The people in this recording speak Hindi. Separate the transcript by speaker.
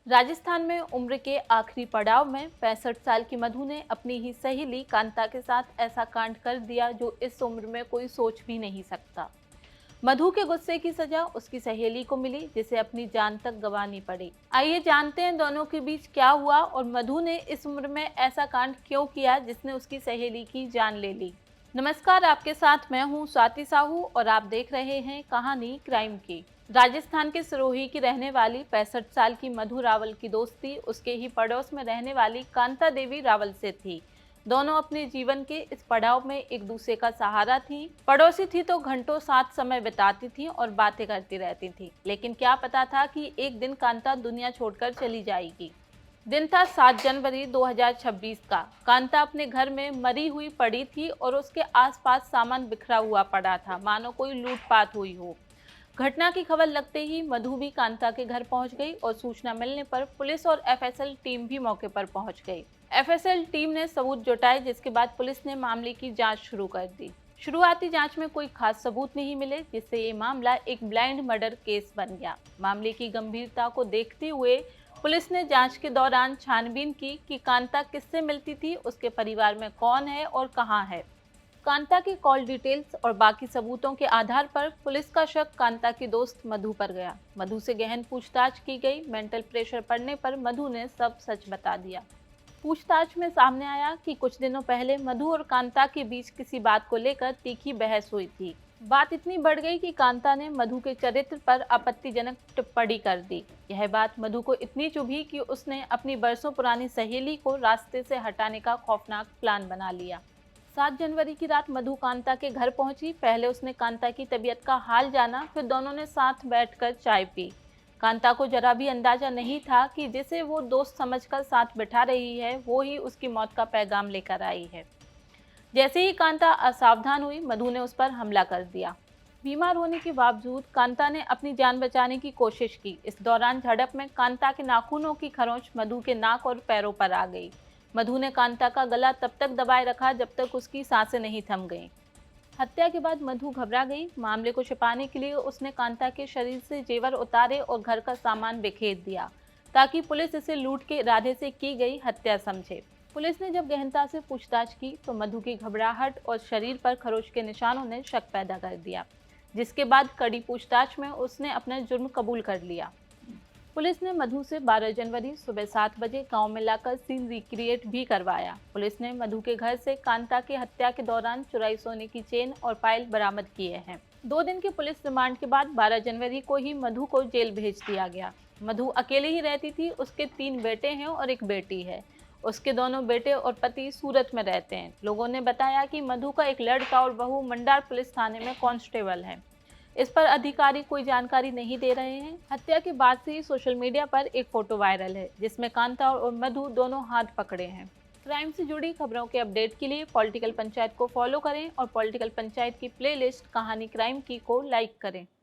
Speaker 1: राजस्थान में उम्र के आखिरी पड़ाव में 65 साल की मधु ने अपनी ही सहेली कांता के साथ ऐसा कांड कर दिया जो इस उम्र में कोई सोच भी नहीं सकता। मधु के गुस्से की सजा उसकी सहेली को मिली, जिसे अपनी जान तक गंवानी पड़ी। आइए जानते हैं दोनों के बीच क्या हुआ और मधु ने इस उम्र में ऐसा कांड क्यों किया जिसने उसकी सहेली की जान ले ली। नमस्कार, आपके साथ मैं हूं स्वाति साहू और आप देख रहे हैं कहानी क्राइम की। राजस्थान के सिरोही की रहने वाली 65 साल की मधु रावल की दोस्ती उसके ही पड़ोस में रहने वाली कांता देवी रावल से थी। दोनों अपने जीवन के इस पड़ाव में एक दूसरे का सहारा थी। पड़ोसी थी तो घंटों साथ समय बिताती थी और बातें करती रहती थी, लेकिन क्या पता था कि एक दिन कांता दुनिया छोड़कर चली जाएगी। दिन था 7 जनवरी 2026 का। कांता अपने घर में मरी हुई पड़ी थी और उसके आसपास सामान बिखरा हुआ पड़ा था, मानो कोई लूटपाट हुई हो। घटना की खबर लगते ही मधु भी कांता के घर पहुंच गई और सूचना मिलने पर पुलिस और एफएसएल टीम भी मौके पर पहुंच गई। एफएसएल टीम ने सबूत जुटाए, जिसके बाद पुलिस ने मामले की जांच शुरू कर दी। शुरुआती जांच में कोई खास सबूत नहीं मिले, जिससे ये मामला एक ब्लाइंड मर्डर केस बन गया। मामले की गंभीरता को देखते हुए पुलिस ने जांच के दौरान छानबीन की कि कांता किससे मिलती थी, उसके परिवार में कौन है और कहां है। कांता की कॉल डिटेल्स और बाकी सबूतों के आधार पर पुलिस का शक कांता की दोस्त मधु पर गया। मधु से गहन पूछताछ की गई। मेंटल प्रेशर पड़ने पर मधु ने सब सच बता दिया। पूछताछ में सामने आया कि कुछ दिनों पहले मधु और कांता के बीच किसी बात को लेकर तीखी बहस हुई थी। बात इतनी बढ़ गई कि कांता ने मधु के चरित्र पर आपत्तिजनक टिप्पणी कर दी। यह बात मधु को इतनी चुभी कि उसने अपनी बरसों पुरानी सहेली को रास्ते से हटाने का खौफनाक प्लान बना लिया। 7 जनवरी की रात मधु कांता के घर पहुंची। पहले उसने कांता की तबीयत का हाल जाना, फिर दोनों ने साथ बैठकर चाय पी। कांता को जरा भी अंदाजा नहीं था कि जिसे वो दोस्त समझकर साथ बिठा रही है, वो ही उसकी मौत का पैगाम लेकर आई है। जैसे ही कांता असावधान हुई, मधु ने उस पर हमला कर दिया। बीमार होने के बावजूद कांता ने अपनी जान बचाने की कोशिश की। इस दौरान झड़प में कांता के नाखूनों की खरोंच मधु के नाक और पैरों पर आ गई। मधु ने कांता का गला तब तक दबाए रखा जब तक उसकी सांसें नहीं थम गईं। हत्या के बाद मधु घबरा गई। मामले को छिपाने के लिए उसने कांता के शरीर से जेवर उतारे और घर का सामान बिखेर दिया, ताकि पुलिस इसे लूट के इरादे से की गई हत्या समझे। पुलिस ने जब गहनता से पूछताछ की तो मधु की घबराहट और शरीर पर खरोच के निशानों ने शक पैदा कर दिया, जिसके बाद कड़ी पूछताछ में उसने अपना जुर्म कबूल कर लिया। पुलिस ने मधु से 12 जनवरी सुबह 7 बजे गांव में लाकर सीन रिक्रिएट भी करवाया। पुलिस ने मधु के घर से कांता की हत्या के दौरान चुराई सोने की चेन और पायल बरामद किए हैं। 2 दिन के पुलिस रिमांड के बाद 12 जनवरी को ही मधु को जेल भेज दिया गया। मधु अकेले ही रहती थी। उसके 3 बेटे हैं और एक बेटी है। उसके दोनों बेटे और पति सूरत में रहते हैं। लोगों ने बताया कि मधु का एक लड़का और बहू मंडार पुलिस थाने में कांस्टेबल है। इस पर अधिकारी कोई जानकारी नहीं दे रहे हैं। हत्या के बाद से ही सोशल मीडिया पर एक फोटो वायरल है, जिसमें कांता और मधु दोनों हाथ पकड़े हैं। क्राइम से जुड़ी खबरों के अपडेट के लिए पॉलिटिकल पंचायत को फॉलो करें और पॉलिटिकल पंचायत की प्लेलिस्ट कहानी क्राइम की को लाइक करें।